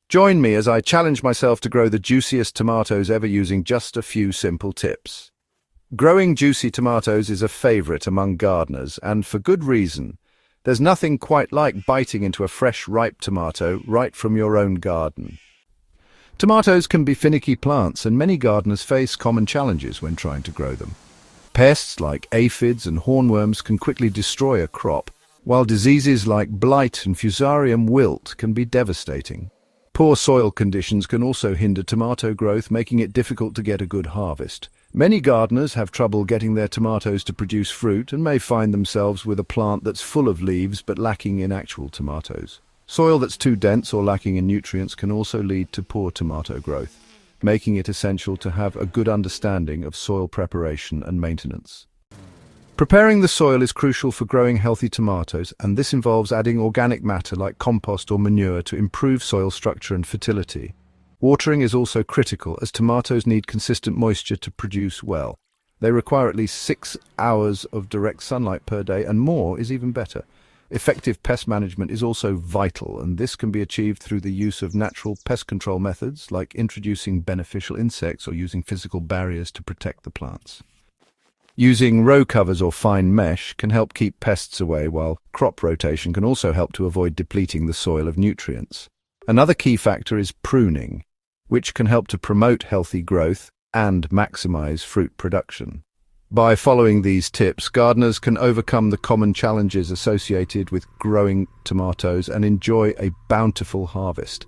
Join me as I challenge myself to grow the juiciest tomatoes ever using just a few simple tips. Growing juicy tomatoes is a favorite among gardeners, and for good reason. There's nothing quite like biting into a fresh, ripe tomato right from your own garden. Tomatoes can be finicky plants, and many gardeners face common challenges when trying to grow them. Pests like aphids and hornworms can quickly destroy a crop, while diseases like blight and fusarium wilt can be devastating. Poor soil conditions can also hinder tomato growth, making it difficult to get a good harvest. Many gardeners have trouble getting their tomatoes to produce fruit and may find themselves with a plant that's full of leaves but lacking in actual tomatoes. Soil that's too dense or lacking in nutrients can also lead to poor tomato growth, making it essential to have a good understanding of soil preparation and maintenance. Preparing the soil is crucial for growing healthy tomatoes, and this involves adding organic matter like compost or manure to improve soil structure and fertility. Watering is also critical, as tomatoes need consistent moisture to produce well. They require at least 6 hours of direct sunlight per day, and more is even better. Effective pest management is also vital, and this can be achieved through the use of natural pest control methods like introducing beneficial insects or using physical barriers to protect the plants. Using row covers or fine mesh can help keep pests away, while crop rotation can also help to avoid depleting the soil of nutrients. Another key factor is pruning, which can help to promote healthy growth and maximize fruit production. By following these tips, gardeners can overcome the common challenges associated with growing tomatoes and enjoy a bountiful harvest.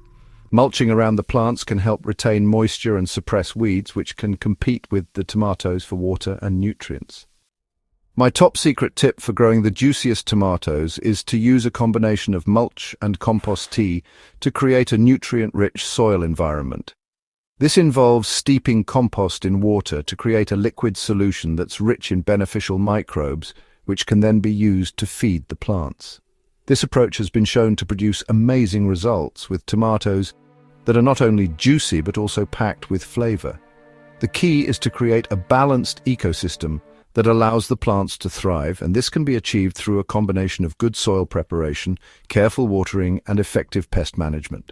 Mulching around the plants can help retain moisture and suppress weeds, which can compete with the tomatoes for water and nutrients. My top secret tip for growing the juiciest tomatoes is to use a combination of mulch and compost tea to create a nutrient-rich soil environment. This involves steeping compost in water to create a liquid solution that's rich in beneficial microbes, which can then be used to feed the plants. This approach has been shown to produce amazing results with tomatoes that are not only juicy but also packed with flavor. The key is to create a balanced ecosystem that allows the plants to thrive, and this can be achieved through a combination of good soil preparation, careful watering, and effective pest management.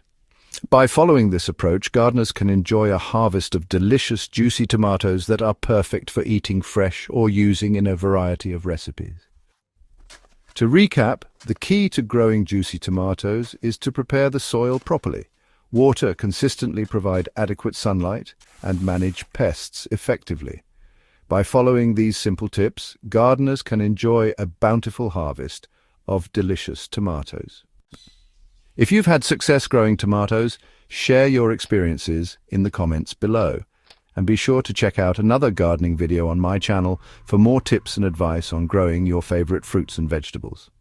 By following this approach, gardeners can enjoy a harvest of delicious, juicy tomatoes that are perfect for eating fresh or using in a variety of recipes. To recap, the key to growing juicy tomatoes is to prepare the soil properly, water consistently, provide adequate sunlight, and manage pests effectively. By following these simple tips, gardeners can enjoy a bountiful harvest of delicious tomatoes. If you've had success growing tomatoes, share your experiences in the comments below. And be sure to check out another gardening video on my channel for more tips and advice on growing your favorite fruits and vegetables.